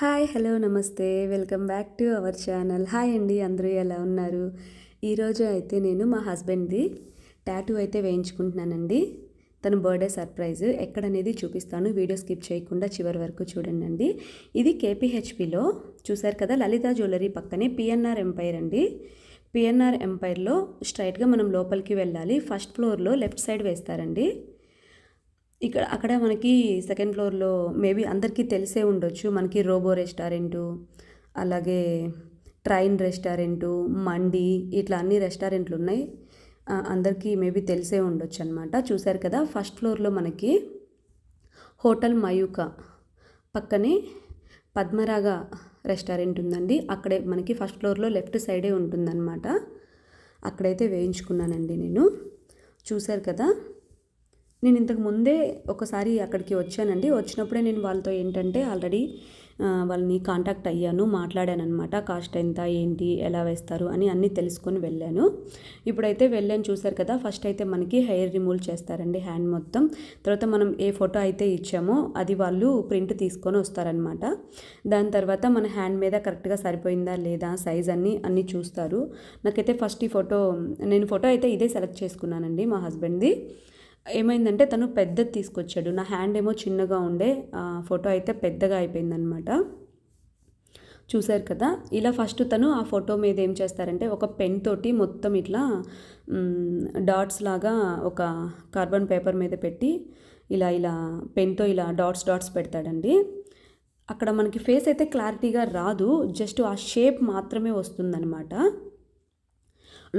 Hi hello నమస్తే welcome back to our channel. Hi అండి, అందరూ ఎలా ఉన్నారు? ఈరోజు అయితే నేను మా హస్బెండ్ది టాటూ అయితే వేయించుకుంటున్నానండి. తన బర్త్డే సర్ప్రైజ్ ఎక్కడనేది చూపిస్తాను. వీడియో స్కిప్ చేయకుండా చివరి వరకు చూడండి. ఇది కేపీహెచ్పిలో చూసారు కదా, లలిత జ్యువెలరీ పక్కనే పిఎన్ఆర్ ఎంపైర్ అండి. పిఎన్ఆర్ ఎంపైర్లో స్ట్రైట్గా మనం లోపలికి వెళ్ళాలి. ఫస్ట్ ఫ్లోర్లో లెఫ్ట్ సైడ్ వేస్తారండి. అక్కడ మనకి సెకండ్ ఫ్లోర్లో మేబీ అందరికీ తెలిసే ఉండొచ్చు, మనకి రోబో రెస్టారెంటు, అలాగే ట్రైన్ రెస్టారెంటు, మండి, ఇట్లా అన్ని రెస్టారెంట్లు ఉన్నాయి. అందరికీ మేబీ తెలిసే ఉండొచ్చు అనమాట. చూసారు కదా, ఫస్ట్ ఫ్లోర్లో మనకి హోటల్ మయూకా పక్కనే పద్మరాగ రెస్టారెంట్ ఉందండి. అక్కడే మనకి ఫస్ట్ ఫ్లోర్లో లెఫ్ట్ సైడే ఉంటుందన్నమాట. అక్కడైతే వేయించుకున్నానండి నేను. చూసారు కదా, నేను ఇంతకు ముందే ఒకసారి అక్కడికి వచ్చానండి. వచ్చినప్పుడే నేను వాళ్ళతో ఏంటంటే ఆల్రెడీ వాళ్ళని కాంటాక్ట్ అయ్యాను, మాట్లాడాను అనమాట. కాస్ట్ ఎంత, ఏంటి, ఎలా వేస్తారు అని అన్నీ తెలుసుకొని వెళ్ళాను. ఇప్పుడైతే వెళ్ళాను. చూసారు కదా, ఫస్ట్ అయితే మనకి హెయిర్ రిమూవ్ చేస్తారండి, హ్యాండ్ మొత్తం. తర్వాత మనం ఏ ఫోటో అయితే ఇచ్చామో అది వాళ్ళు ప్రింట్ తీసుకొని వస్తారనమాట. దాని తర్వాత మన హ్యాండ్ మీద కరెక్ట్గా సరిపోయిందా లేదా సైజ్ అన్నీ చూస్తారు. నాకైతే ఫస్ట్ ఈ ఫోటో అయితే ఇదే సెలెక్ట్ చేసుకున్నానండి మా హస్బెండ్ది. ఏమైందంటే తను పెద్దది తీసుకొచ్చాడు, నా హ్యాండ్ ఏమో చిన్నగా ఉండే, ఫోటో అయితే పెద్దగా అయిపోయిందనమాట. చూసారు కదా, ఇలా ఫస్ట్ తను ఆ ఫోటో మీద ఏం చేస్తారంటే ఒక పెన్ తోటి మొత్తం ఇట్లా డాట్స్ లాగా ఒక కార్బన్ పేపర్ మీద పెట్టి ఇలా పెన్తో ఇలా డాట్స్ పెడతాడండి. అక్కడ మనకి ఫేస్ అయితే క్లారిటీగా రాదు, జస్ట్ ఆ షేప్ మాత్రమే వస్తుందన్నమాట.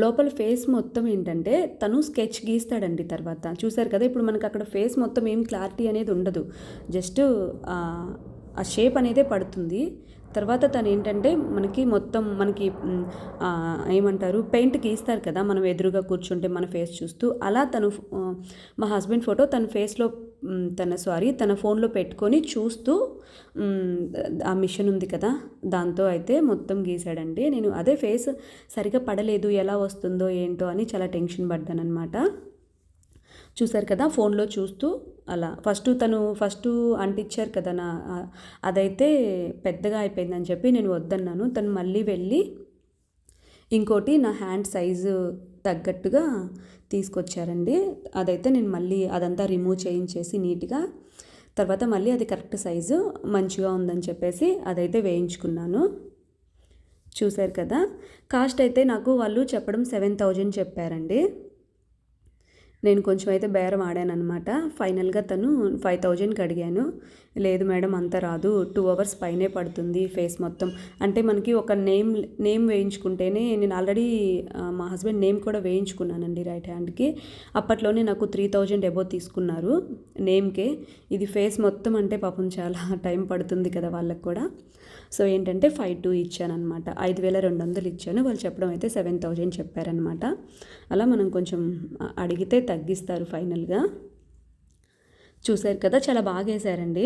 లోపల ఫేస్ మొత్తం ఏంటంటే తను స్కెచ్ గీస్తాడండి. తర్వాత చూసారు కదా, ఇప్పుడు మనకు అక్కడ ఫేస్ మొత్తం ఏం క్లారిటీ అనేది ఉండదు, జస్ట్ ఆ షేప్ అనేదే పడుతుంది. తర్వాత తను ఏంటంటే మనకి ఏమంటారు, పెయింట్ గీస్తారు కదా మనం ఎదురుగా కూర్చుంటే మన ఫేస్ చూస్తూ, అలా తను మా హస్బెండ్ ఫోటో తన ఫోన్లో పెట్టుకొని చూస్తూ ఆ మిషన్ ఉంది కదా దాంతో అయితే మొత్తం గీసాడండి. నేను అదే ఫేస్ సరిగా పడలేదు, ఎలా వస్తుందో ఏంటో అని చాలా టెన్షన్ పడ్డాను అనమాట. చూసారు కదా, ఫోన్లో చూస్తూ అలా ఫస్ట్ అంటించారు కదా అదైతే పెద్దగా అయిపోయిందని చెప్పి నేను వద్దన్నాను. తను మళ్ళీ వెళ్ళి ఇంకోటి నా హ్యాండ్ సైజు తగ్గట్టుగా తీసుకొచ్చారండి. అదైతే నేను మళ్ళీ అదంతా రిమూవ్ చేయించేసి నీట్గా, తర్వాత మళ్ళీ అది కరెక్ట్ సైజు మంచిగా ఉందని చెప్పేసి అదైతే వేయించుకున్నాను. చూసారు కదా, కాస్ట్ అయితే నాకు వాళ్ళు చెప్పడం 7,000 చెప్పారండి. నేను కొంచెం అయితే బేరం ఆడాను అనమాట. ఫైనల్గా తను 5,000కి అడిగాను. లేదు మేడం అంత రాదు, 2 hours పైనే పడుతుంది ఫేస్ మొత్తం. అంటే మనకి ఒక నేమ్ వేయించుకుంటేనే, నేను ఆల్రెడీ మా హస్బెండ్ నేమ్ కూడా వేయించుకున్నానండి రైట్ హ్యాండ్కి. అప్పట్లోనే నాకు 3,000 అబోవ్ తీసుకున్నారు నేమ్కే. ఇది ఫేస్ మొత్తం అంటే పాపం చాలా టైం పడుతుంది కదా వాళ్ళకు కూడా. సో ఏంటంటే 5,200 ఇచ్చానమాట, 5,200 ఇచ్చాను. వాళ్ళు చెప్పడం అయితే 7,000 చెప్పారనమాట. అలా మనం కొంచెం అడిగితే తగ్గిస్తారు ఫైనల్గా. చూసారు కదా, చాలా బాగా వేశారండి.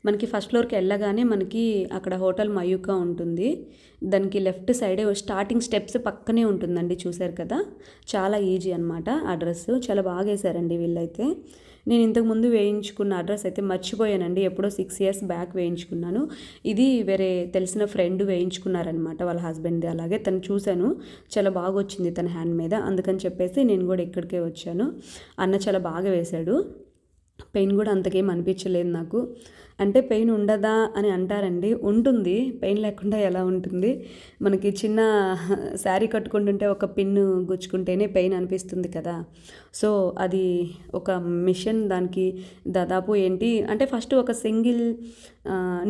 మనకి ఫస్ట్ ఫ్లోర్కి వెళ్ళగానే మనకి అక్కడ హోటల్ మయూకా ఉంటుంది. దానికి లెఫ్ట్ సైడే స్టార్టింగ్ స్టెప్స్ పక్కనే ఉంటుందండి. చూసారు కదా, చాలా ఈజీ అనమాట. అడ్రస్ చాలా బాగా వేశారండి వీళ్ళైతే. నేను ఇంతకుముందు వేయించుకున్న అడ్రస్ అయితే మర్చిపోయానండి, ఎప్పుడో 6 years బ్యాక్ వేయించుకున్నాను. ఇది వేరే తెలిసిన ఫ్రెండ్ వేయించుకున్నారనమాట వాళ్ళ హస్బెండ్ది. అలాగే తను చూశాను, చాలా బాగా వచ్చింది తన హ్యాండ్ మీద, అందుకని చెప్పేసి నేను కూడా ఇక్కడికే వచ్చాను. అన్న చాలా బాగా వేశాడు. పెయిన్ కూడా అంతకేం అనిపించలేదు నాకు. అంటే పెయిన్ ఉండదా అని అంటారండి, ఉంటుంది, పెయిన్ లేకుండా ఎలా ఉంటుంది. మనకి చిన్న శారీ కట్టుకుంటుంటే ఒక పిన్ను గుచ్చుకుంటేనే పెయిన్ అనిపిస్తుంది కదా. సో అది ఒక మిషన్, దానికి దాదాపు ఏంటి అంటే ఫస్ట్ ఒక సింగిల్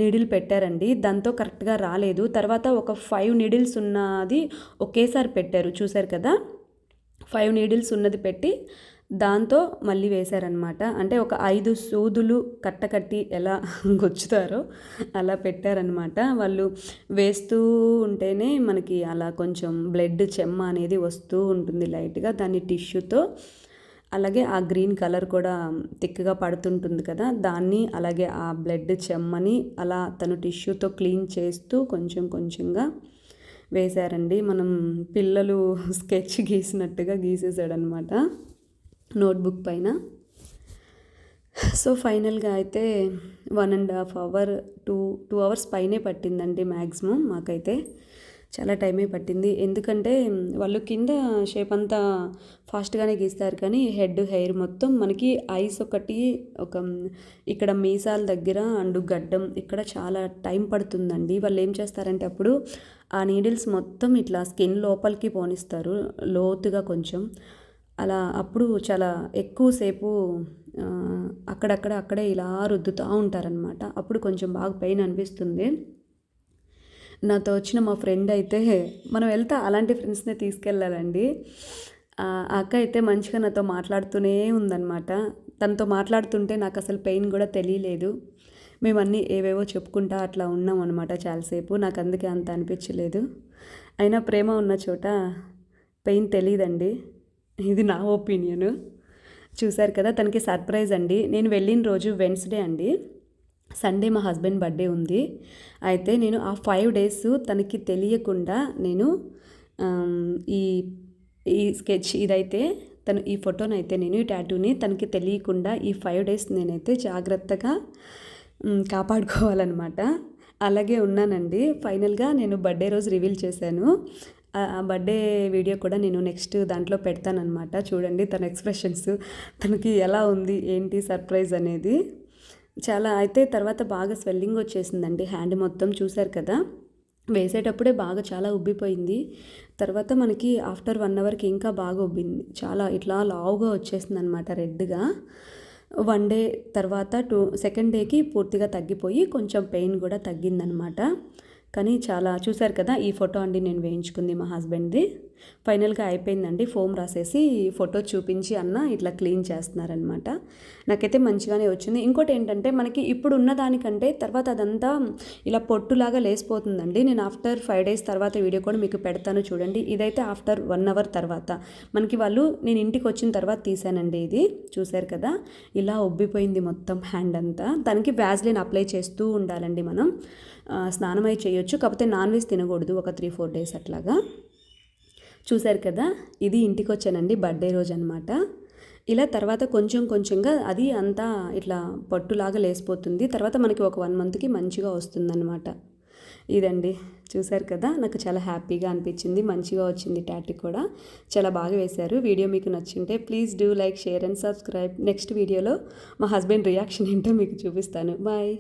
నీడిల్ పెట్టారండి, దాంతో కరెక్ట్గా రాలేదు. తర్వాత ఒక 5 needles ఉన్నది ఒకేసారి పెట్టారు. చూసారు కదా, 5 needles ఉన్నది పెట్టి దాంతో మళ్ళీ వేశారనమాట. అంటే ఒక 5 సూదులు కట్టకట్టి ఎలా గుచ్చుతారో అలా పెట్టారనమాట. వాళ్ళు వేస్తూ ఉంటేనే మనకి అలా కొంచెం బ్లడ్ చెమ్మ అనేది వస్తూ ఉంటుంది లైట్గా, దాన్ని టిష్యూతో, అలాగే ఆ గ్రీన్ కలర్ కూడా థిక్గా పడుతుంటుంది కదా దాన్ని, అలాగే ఆ బ్లడ్ చెమ్మని అలా తను టిష్యూతో క్లీన్ చేస్తూ కొంచెంగా వేశారండి. మనం పిల్లలు స్కెచ్ గీసినట్టుగా గీసేసాడనమాట నోట్బుక్ పైన. సో, ఫైనల్‌గా అయితే 1½ అవర్, 2 అవర్స్ పైనే పట్టిందండి మ్యాక్సిమం మాకైతే. చాలా టైమే పట్టింది. ఎందుకంటే వాళ్ళు కింద షేప్ అంతా ఫాస్ట్‌గానే గీస్తారు కానీ హెడ్, హెయిర్ మొత్తం మనకి ఐస్ ఒకటి, ఒక ఇక్కడ మీసాల దగ్గర అండ్ గడ్డం ఇక్కడ చాలా టైం పడుతుందండి. వాళ్ళేం చేస్తారంటే అప్పుడు ఆ నీడిల్స్ మొత్తం ఇట్లా స్కిన్ లోపలికి పోనిస్తారు లోతుగా కొంచెం. అలా అప్పుడు చాలా ఎక్కువ సేపు అక్కడే ఇలా రుద్దుతా ఉంటారనమాట. అప్పుడు కొంచెం బాగా పెయిన్ అనిపిస్తుంది. నాతో వచ్చిన మా ఫ్రెండ్ అయితే మనం వెళ్తే అలాంటి ఫ్రెండ్స్‌నే తీసుకెళ్ళాలండి. ఆ అక్క అయితే మంచిగా నాతో మాట్లాడుతూనే ఉందనమాట. తనతో మాట్లాడుతుంటే నాకసలు పెయిన్ గూడా తెలియలేదు. మేమన్నీ ఏవేవో చెప్పుకుంటా అట్లా ఉన్నామనమాట చాలాసేపు. నాకందుకే అంత అనిపించలేదు. అయినా ప్రేమ ఉన్న చోట పెయిన్ తెలీదండి. ఇది నా ఒపీనియను. చూసారు కదా! తనకి సర్ప్రైజ్ అండి. నేను వెళ్ళిన రోజు వెడ్నెస్‌డే అండి. సండే మా హస్బెండ్ బర్త్‌డే ఉంది. అయితే నేను ఆ 5 డేస్ తనకి తెలియకుండా నేను ఈ ఈ స్కెచ్ ఇదైతే ఈ ఫోటోనైతే నేను ఈ టాటూని తనకి తెలియకుండా ఈ 5 డేస్ నేనైతే జాగ్రత్తగా కాపాడుకోవాలన్నమాట. అలాగే ఉన్నానండి. ఫైనల్‌గా నేను బర్త్‌డే రోజు రివీల్ చేశాను. ఆ బర్త్‌డే వీడియో కూడా నేను నెక్స్ట్ దాంట్లో పెడతానన్నమాట. చూడండి తన ఎక్స్‌ప్రెషన్స్, తనకి ఎలా ఉంది, ఏంటి సర్ప్రైజ్ అనేది. చాలా అయితే తర్వాత బాగా స్వెల్లింగ్ వచ్చేసిందండి హ్యాండ్ మొత్తం. చూసారు కదా! వేసేటప్పుడే బాగా చాలా ఉబ్బిపోయింది. తర్వాత మనకి ఆఫ్టర్ 1 అవర్‌కి ఇంకా బాగా ఉబ్బింది. చాలా ఇట్లా లావుగా వచ్చేసిందనమాట రెడ్‌గా. 1 డే తర్వాత సెకండ్ డేకి పూర్తిగా తగ్గిపోయి కొంచెం పెయిన్ కూడా తగ్గిందనమాట. కానీ చాలా చూసారు కదా! ఈ ఫోటో అండి నేను వేయించుకుంది మా హస్బెండ్‌ది. ఫైనల్‌గా అయిపోయిందండి. ఫోమ్ రాసేసి ఫోటో చూపించి అన్న ఇట్లా క్లీన్ చేస్తున్నారనమాట. నాకైతే మంచిగానే వచ్చింది. ఇంకోటి ఏంటంటే మనకి ఇప్పుడు ఉన్న దానికంటే తర్వాత అదంతా ఇలా పొట్టులాగా లేసిపోతుందండి. నేను ఆఫ్టర్ 5 డేస్ తర్వాత వీడియో కూడా మీకు పెడతాను చూడండి. ఇదైతే ఆఫ్టర్ 1 అవర్ తర్వాత మనకి వాళ్ళు నేను ఇంటికి వచ్చిన తర్వాత తీసానండి ఇది. చూసారు కదా! ఇలా ఉబ్బిపోయింది మొత్తం హ్యాండ్ అంతా. దానికి వ్యాజ్లిన్ అప్లై చేస్తూ ఉండాలండి మనం. స్నానం అయి చేయొచ్చు. కాకపోతే నాన్ వెజ్ తినకూడదు ఒక 3-4 డేస్ అట్లాగా. చూసారు కదా! ఇది ఇంటికి వచ్చానండి బర్త్‌డే రోజు అనమాట. ఇలా తర్వాత కొంచెం కొంచెంగా అది అంతా ఇట్లా పట్టులాగా లేసిపోతుంది. తర్వాత మనకి ఒక 1 మంత్‌కి మంచిగా వస్తుందన్నమాట. ఇదండి చూసారు కదా! నాకు చాలా హ్యాపీగా అనిపించింది. మంచిగా వచ్చింది టాటూ కూడా. చాలా బాగా వేశారు. వీడియో మీకు నచ్చింటే please do like, share and subscribe. Next వీడియోలో మా హస్బెండ్ రియాక్షన్ ఏంటో మీకు చూపిస్తాను. బాయ్.